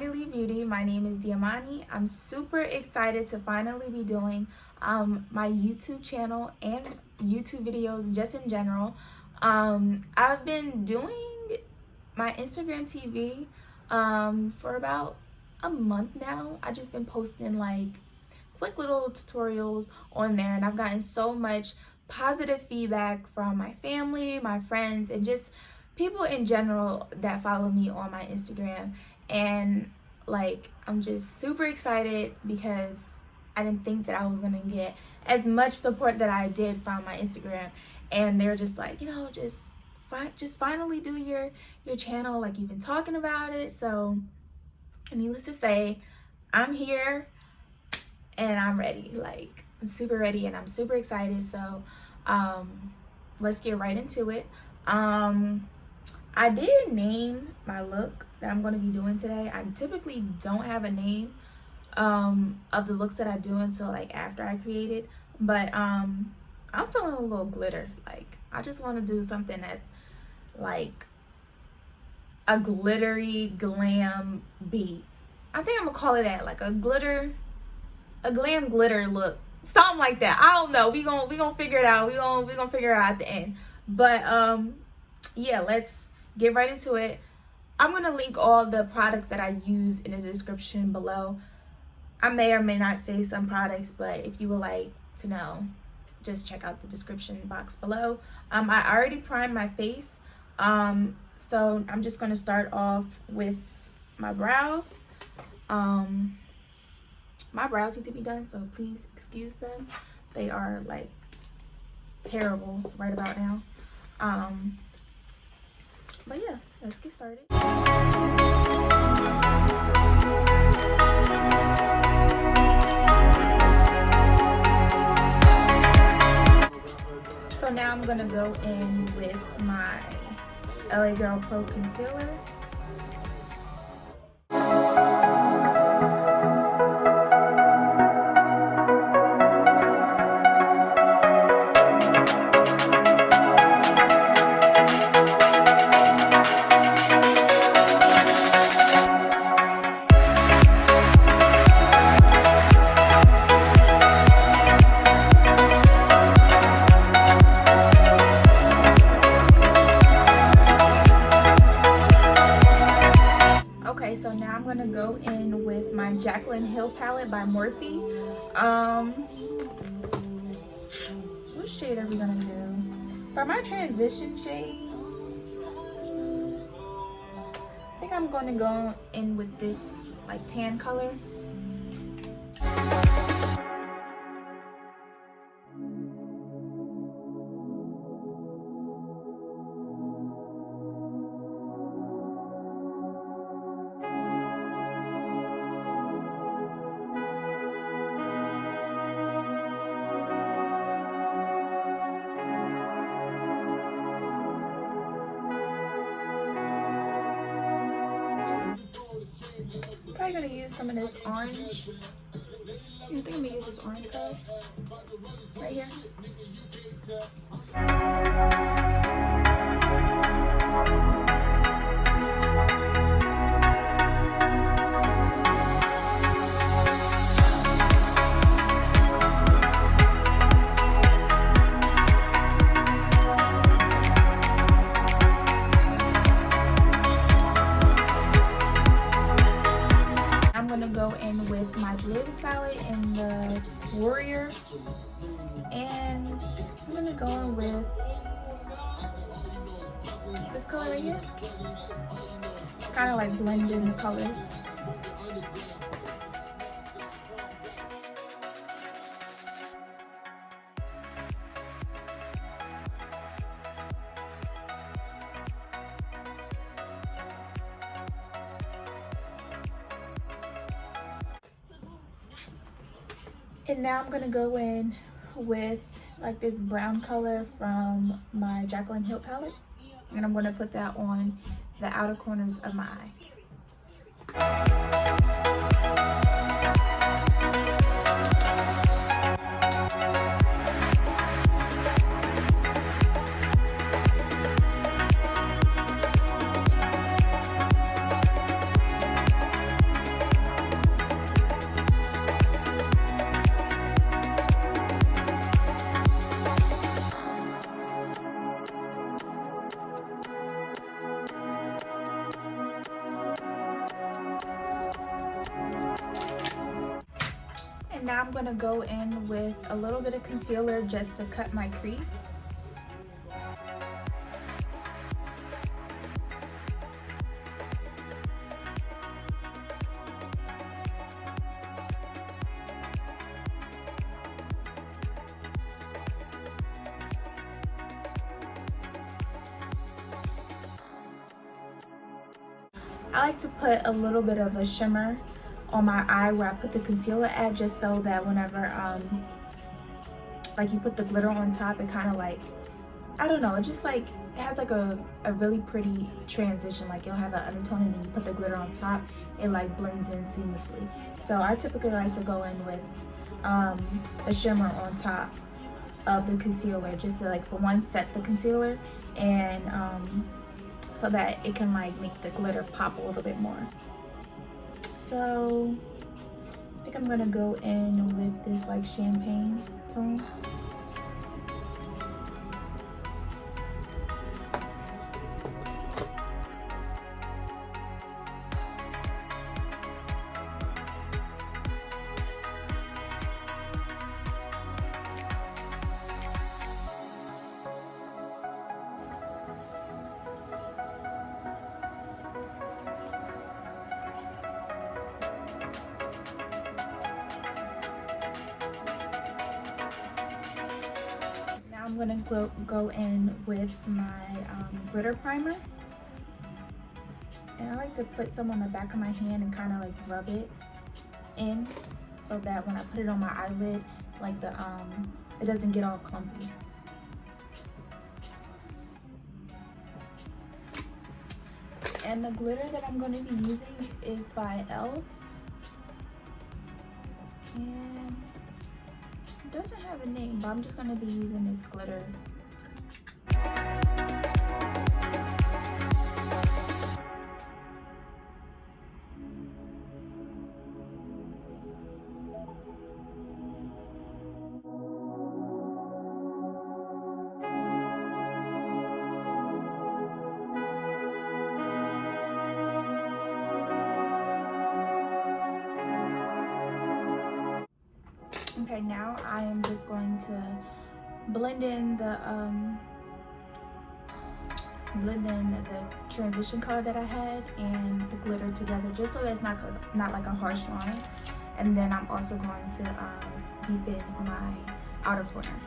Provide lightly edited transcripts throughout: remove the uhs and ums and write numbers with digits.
Finally Beauty. My name is Diamani. I'm super excited to finally be doing my YouTube channel and YouTube videos just in general. I've been doing my Instagram TV for about a month now. I've just been posting like quick little tutorials on there, and I've gotten so much positive feedback from my family, my friends, and just people in general that follow me on my Instagram. And like, I'm just super excited because I didn't think that I was gonna get as much support that I did from my Instagram. And they're just like, you know, just finally do your channel, like you've been talking about it. So needless to say, I'm here and I'm ready. Like, I'm super ready and I'm super excited. So let's get right into it. I did name my look that I'm going to be doing today. I typically don't have a name of the looks that I do until like after I create it, but I'm feeling a little glitter. Like, I just want to do something that's like a glittery glam beat. I think I'm gonna call it that, like a glam glitter look, something like that. I don't know. We gonna figure it out. We gonna figure it out at the end. But yeah, let's get right into it. I'm gonna link all the products that I use in the description below. I may or may not say some products, but if you would like to know, just check out the description box below. I already primed my face, so I'm just gonna start off with my brows. My brows need to be done, so please excuse them. They are like terrible right about now. But yeah, let's get started. So now I'm gonna go in with my LA Girl Pro Concealer. So now I'm gonna go in with my Jaclyn Hill palette by Morphe. What shade are we gonna do? For my transition shade, I think I'm gonna go in with this like tan color. Probably gonna use some of this orange. I think I'm gonna use this orange color right here. Go in with my Glitters palette in the Warrior, and I'm gonna go in with this color right here, kind of like blend in the colors. And now I'm gonna go in with like this brown color from my Jaclyn Hill palette, and I'm gonna put that on the outer corners of my eye. I'm gonna go in with a little bit of concealer just to cut my crease. I like to put a little bit of a shimmer on my eye where I put the concealer at, just so that whenever like you put the glitter on top, it kind of like, I don't know, it just like it has like a really pretty transition. Like you'll have an undertone and then you put the glitter on top, it like blends in seamlessly. So I typically like to go in with a shimmer on top of the concealer, just to like, for one, set the concealer, and so that it can like make the glitter pop a little bit more. So I think I'm gonna go in with this like champagne tone. I'm gonna go in with my glitter primer, and I like to put some on the back of my hand and kind of like rub it in, so that when I put it on my eyelid, like the it doesn't get all clumpy. And the glitter that I'm going to be using is by e.l.f. and it doesn't have a name, but I'm just going to be using this glitter. Okay, now I am just going to blend in the transition color that I had and the glitter together, just so that it's not like a harsh line. And then I'm also going to deepen my outer corner.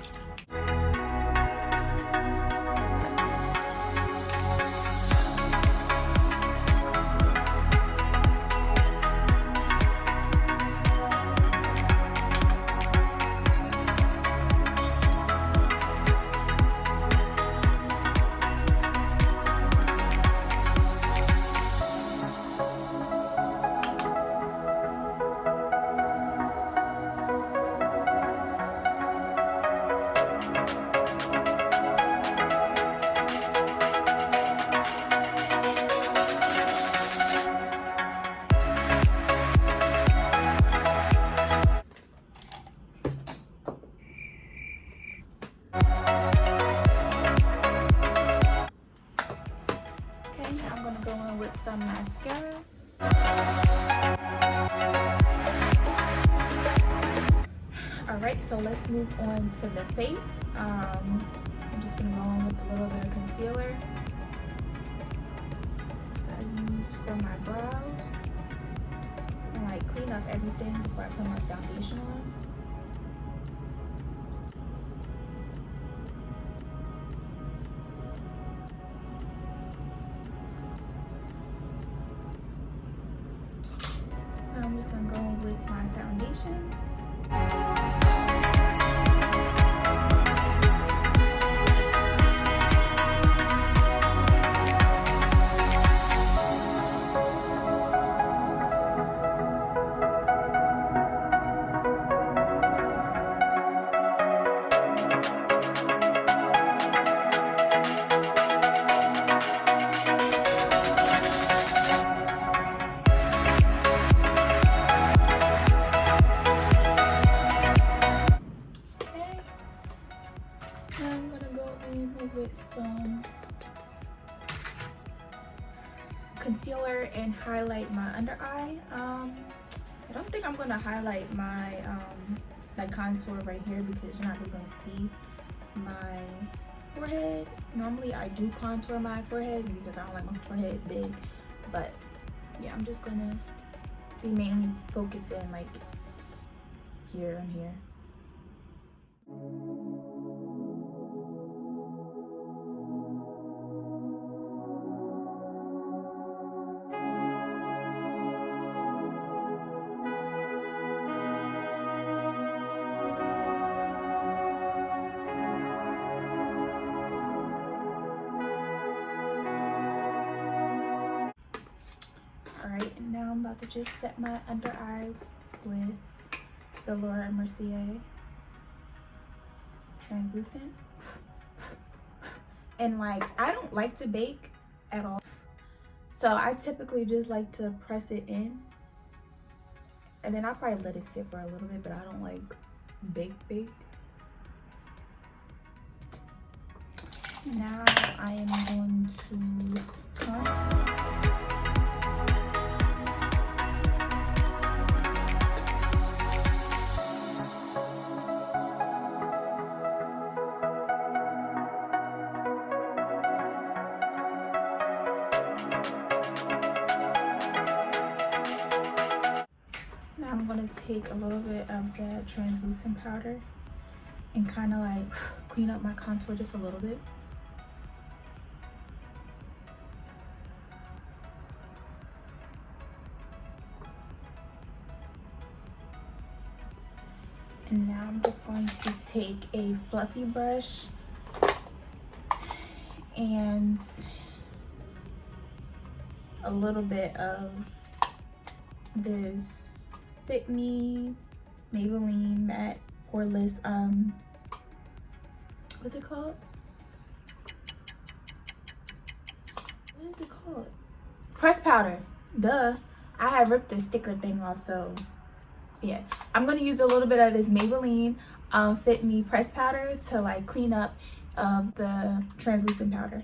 Some mascara. Alright, so let's move on to the face. I'm just going to go on with a little bit of concealer that I use for my brows. And like clean up everything before I put my foundation on. I'm just gonna go with my foundation. Concealer and highlight my under eye. I don't think I'm gonna highlight my like contour right here because you're not really gonna see my forehead. Normally I do contour my forehead because I don't like my forehead big, but yeah, I'm just gonna be mainly focusing like here and here. Alright, and now I'm about to just set my under eye with the Mercier translucent. And like, I don't like to bake at all, so I typically just like to press it in, and then I'll probably let it sit for a little bit, but I don't like bake. Now I am going to contour. Now I'm going to take a little bit of that translucent powder and kind of like clean up my contour just a little bit. And now I'm just going to take a fluffy brush and a little bit of this Fit Me Maybelline matte poreless what's it called? What is it called? Press powder. Duh. I had ripped the sticker thing off, so yeah. I'm gonna use a little bit of this Maybelline Fit Me press powder to like clean up the translucent powder.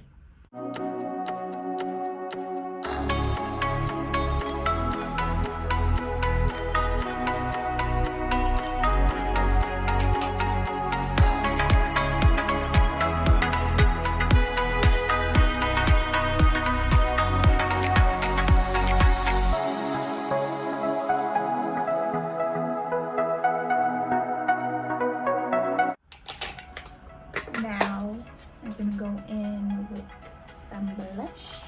Now I'm gonna go in with some blush.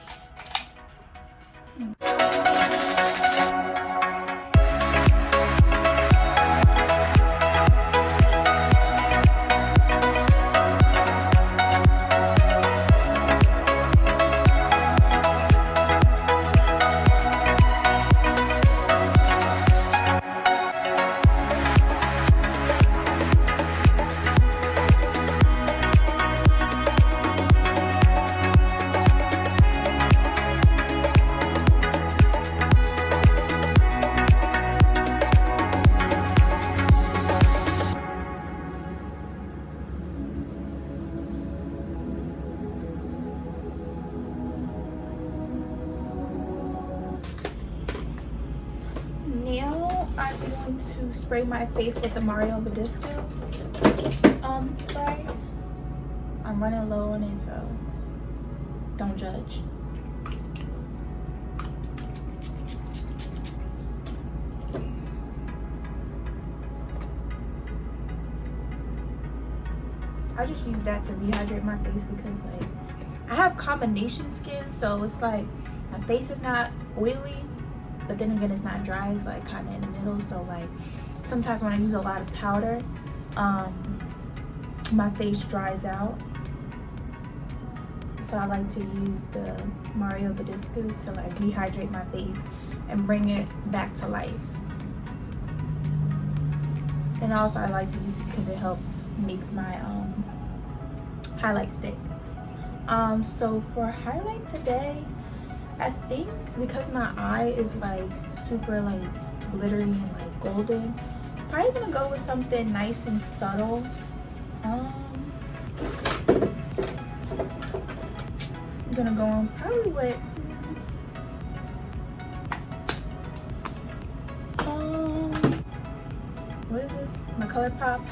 Now I'm going to spray my face with the Mario Badescu spray. I'm running low on it, so don't judge. I just use that to rehydrate my face because like I have combination skin, so it's like my face is not oily, but then again it's not dry. It's like kind of in the middle, so like sometimes when I use a lot of powder, my face dries out. So I like to use the Mario Badescu to like rehydrate my face and bring it back to life. And also I like to use it because it helps makes my highlight stick. So for highlight today, I think because my eye is like super like glittery and like golden, probably gonna go with something nice and subtle. I'm gonna go on probably with ColourPop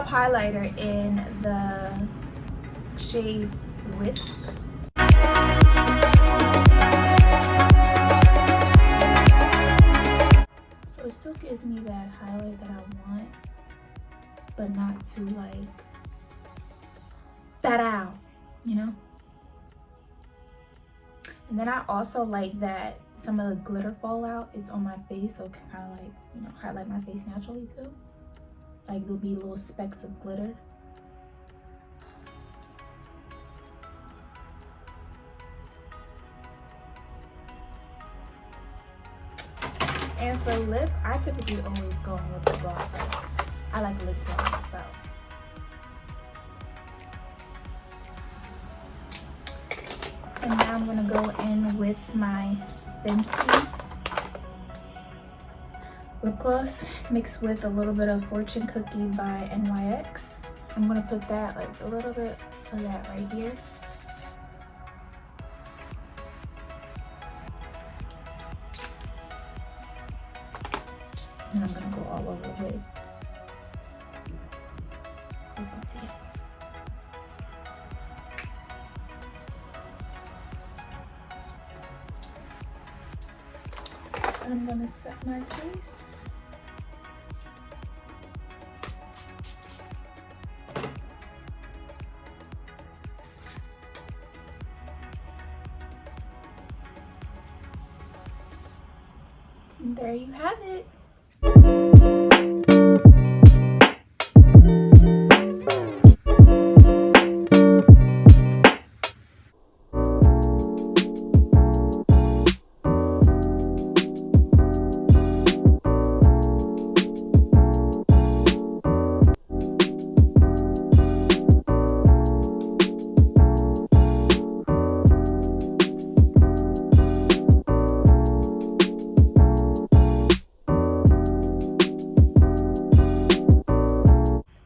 highlighter in the shade WISP. So it still gives me that highlight that I want, but not too like that out, you know? And then I also like that some of the glitter fall out. It's on my face, so it can kind of like, you know, highlight my face naturally too. Like there'll be little specks of glitter. And for lip, I typically always go in with the gloss. Like, I like lip gloss, so. And now I'm gonna go in with my Fenty lip gloss mixed with a little bit of Fortune Cookie by NYX. I'm gonna put that, like a little bit of that right here. And I'm gonna go all over with Fenty. I'm gonna set my face. And there you have it.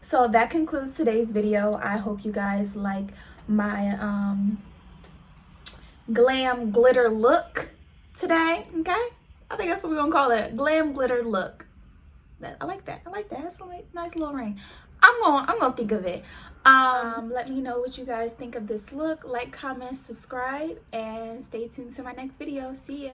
So that concludes today's video. I hope you guys like my glam glitter look today. Okay, I think that's what we're gonna call it, glam glitter look. I like that. That's a nice little ring. I'm gonna think of it. Let me know what you guys think of this look. Like, comment, subscribe, and stay tuned to my next video. See ya.